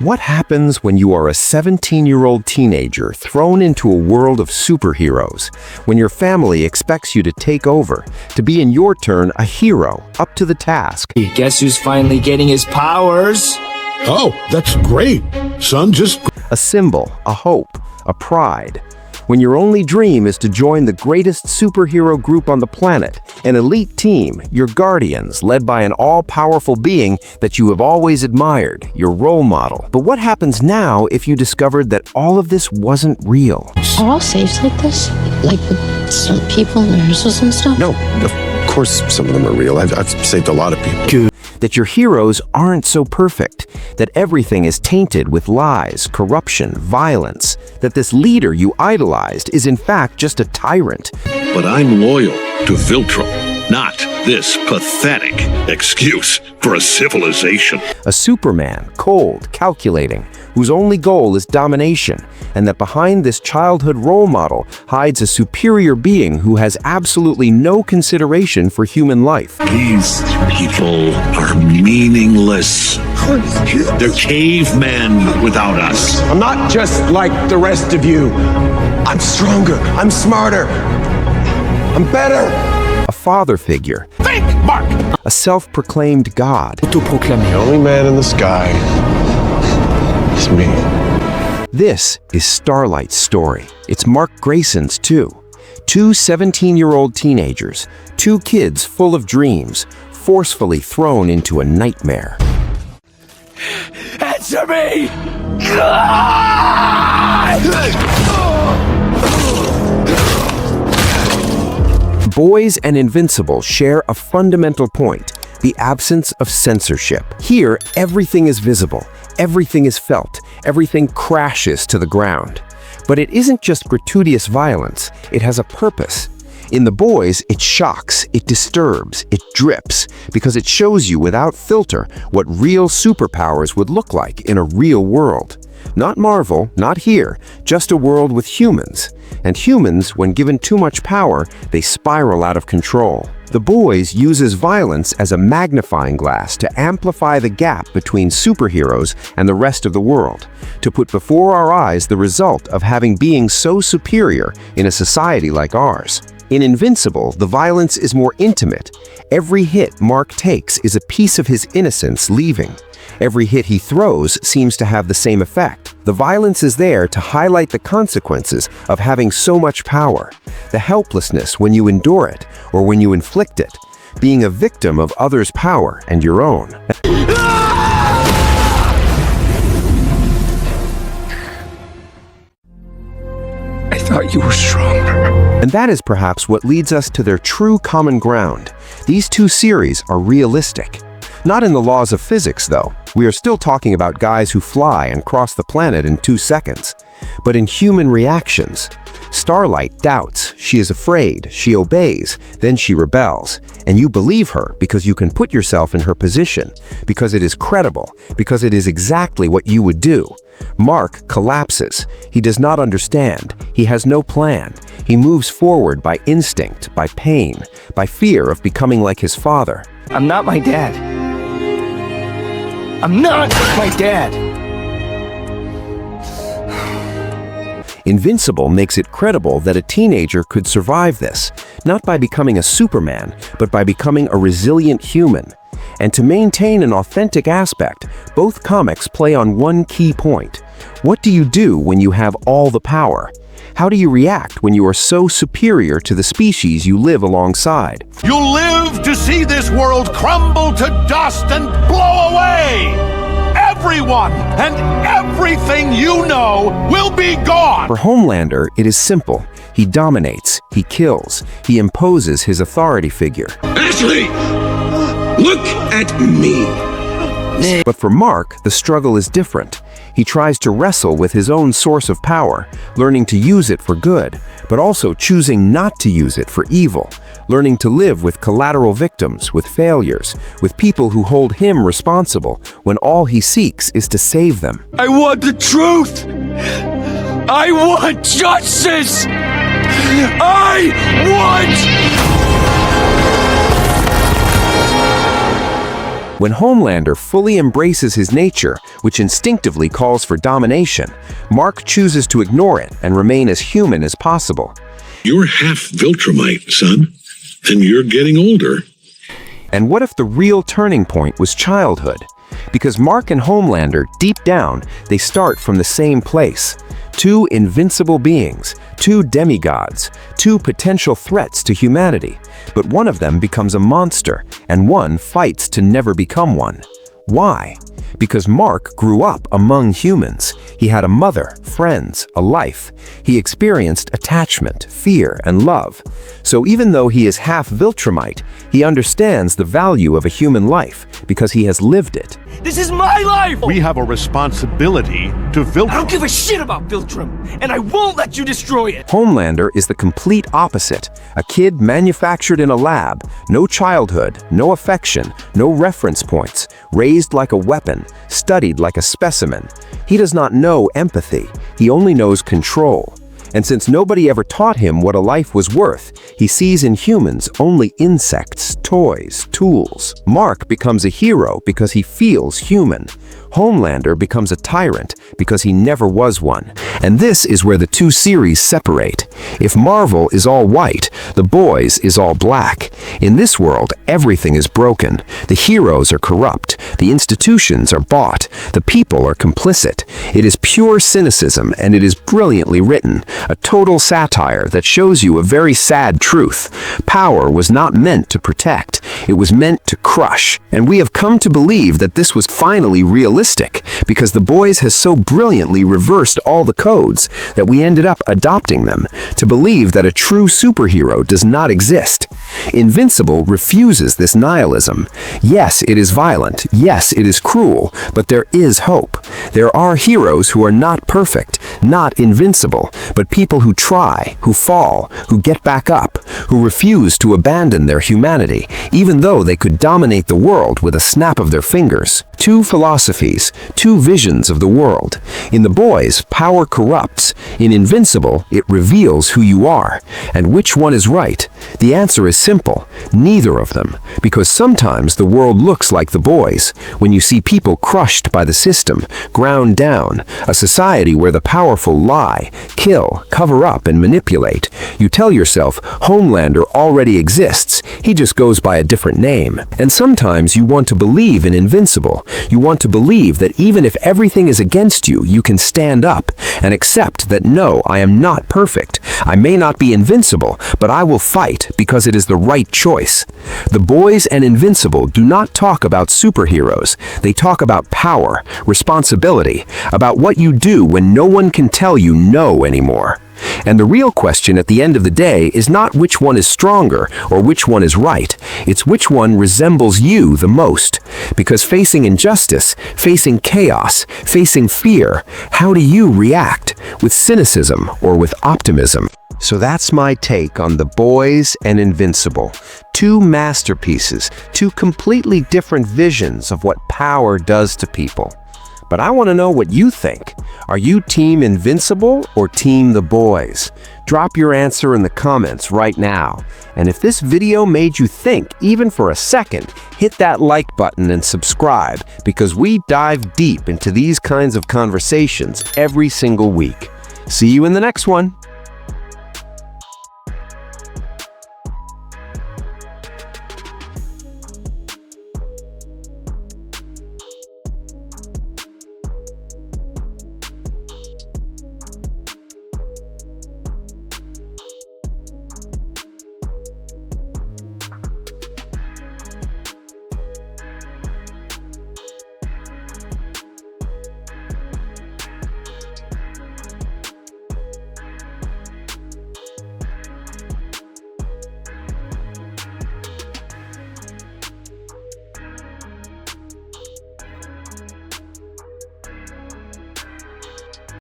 What happens when you are a 17-year-old teenager thrown into a world of superheroes, when your family expects you to take over, to be in your turn a hero, up to the task? Guess who's finally getting his powers? Oh, that's great. Son, just... A symbol, a hope, a pride. When your only dream is to join the greatest superhero group on the planet, an elite team, your guardians, led by an all-powerful being that you have always admired, your role model. But what happens now if you discovered that all of this wasn't real? Are all safes like this? Like with some people in rehearsals and stuff? No, of course some of them are real. I've saved a lot of people. That your heroes aren't so perfect, that everything is tainted with lies, corruption, violence, that this leader you idolized is in fact just a tyrant. But I'm loyal to Viltrum, not this pathetic excuse for a civilization. A Superman, cold, calculating, whose only goal is domination, and that behind this childhood role model hides a superior being who has absolutely no consideration for human life. These people are meaningless. They're cavemen without us. I'm not just like the rest of you. I'm stronger. I'm smarter. I'm better. A father figure. Think, Mark! A self-proclaimed god. The only man in the sky is me. This is Starlight's story. It's Mark Grayson's too. Two 17-year-old teenagers, two kids full of dreams, forcefully thrown into a nightmare. Answer me! Boys and Invincible share a fundamental point, the absence of censorship. Here, everything is visible, everything is felt, everything crashes to the ground. But it isn't just gratuitous violence, it has a purpose. In The Boys, it shocks, it disturbs, it drips, because it shows you without filter what real superpowers would look like in a real world. Not Marvel, not here, just a world with humans. And humans, when given too much power, they spiral out of control. The Boys uses violence as a magnifying glass to amplify the gap between superheroes and the rest of the world, to put before our eyes the result of having beings so superior in a society like ours. In Invincible, the violence is more intimate. Every hit Mark takes is a piece of his innocence leaving. Every hit he throws seems to have the same effect. The violence is there to highlight the consequences of having so much power, the helplessness when you endure it or when you inflict it, being a victim of others' power and your own. I thought you were stronger. And that is perhaps what leads us to their true common ground. These two series are realistic. Not in the laws of physics, though. We are still talking about guys who fly and cross the planet in 2 seconds. But in human reactions. Starlight doubts, she is afraid, she obeys, then she rebels. And you believe her because you can put yourself in her position, because it is credible, because it is exactly what you would do. Mark collapses. He does not understand. He has no plan. He moves forward by instinct, by pain, by fear of becoming like his father. I'm not my dad. I'm not my dad! Invincible makes it credible that a teenager could survive this, not by becoming a Superman, but by becoming a resilient human. And to maintain an authentic aspect, both comics play on one key point. What do you do when you have all the power? How do you react when you are so superior to the species you live alongside? You'll live to see this world crumble to dust and blow away! Everyone and everything you know will be gone! For Homelander, it is simple. He dominates, he kills, he imposes his authority figure. Ashley! Look at me! But for Mark, the struggle is different. He tries to wrestle with his own source of power, learning to use it for good, but also choosing not to use it for evil, learning to live with collateral victims, with failures, with people who hold him responsible when all he seeks is to save them. I want the truth! I want justice! I want... When Homelander fully embraces his nature, which instinctively calls for domination, Mark chooses to ignore it and remain as human as possible. You're half Viltrumite, son, and you're getting older. And what if the real turning point was childhood? Because Mark and Homelander, deep down, they start from the same place. Two invincible beings, two demigods, two potential threats to humanity. But one of them becomes a monster, and one fights to never become one. Why? Because Mark grew up among humans. He had a mother, friends, a life. He experienced attachment, fear, and love. So even though he is half Viltrumite, he understands the value of a human life because he has lived it. This is my life! We have a responsibility to Viltrum. I don't give a shit about Viltrum, and I won't let you destroy it! Homelander is the complete opposite. A kid manufactured in a lab, no childhood, no affection, no reference points, raised like a weapon, studied like a specimen. He does not know empathy, he only knows control. And since nobody ever taught him what a life was worth, he sees in humans only insects, toys, tools. Mark becomes a hero because he feels human. Homelander becomes a tyrant because he never was one. And this is where the two series separate. If Marvel is all white, The Boys is all black. In this world, everything is broken. The heroes are corrupt. The institutions are bought. The people are complicit. It is pure cynicism, and it is brilliantly written. A total satire that shows you a very sad truth. Power was not meant to protect. It was meant to crush. And we have come to believe that this was finally realistic, because The Boys has so brilliantly reversed all the codes that we ended up adopting them, to believe that a true superhero does not exist. Invincible refuses this nihilism. Yes, it is violent. Yes, it is cruel. But there is hope. There are heroes who are not perfect, not invincible, but people who try, who fall, who get back up, who refuse to abandon their humanity, even though they could dominate the world with a snap of their fingers. Two philosophies, two visions of the world. In The Boys, power corrupts. In Invincible, it reveals who you are. And which one is right? The answer is simple. Neither of them. Because sometimes the world looks like The Boys, when you see people crushed by the system, ground down, a society where the powerful lie, kill, cover up, and manipulate. You tell yourself, Homelander already exists. He just goes by a different name. And sometimes you want to believe in Invincible. You want to believe that even if everything is against you, you can stand up and accept that no, I am not perfect. I may not be invincible, but I will fight because it is the right choice. The Boys and Invincible do not talk about superheroes. They talk about power, responsibility, about what you do when no one can tell you no anymore. And the real question at the end of the day is not which one is stronger or which one is right. It's which one resembles you the most. Because facing injustice, facing chaos, facing fear, how do you react? With cynicism or with optimism? So that's my take on The Boys and Invincible. Two masterpieces, two completely different visions of what power does to people. But I want to know what you think. Are you Team Invincible or Team The Boys? Drop your answer in the comments right now. And if this video made you think, even for a second, hit that like button and subscribe, because we dive deep into these kinds of conversations every single week. See you in the next one.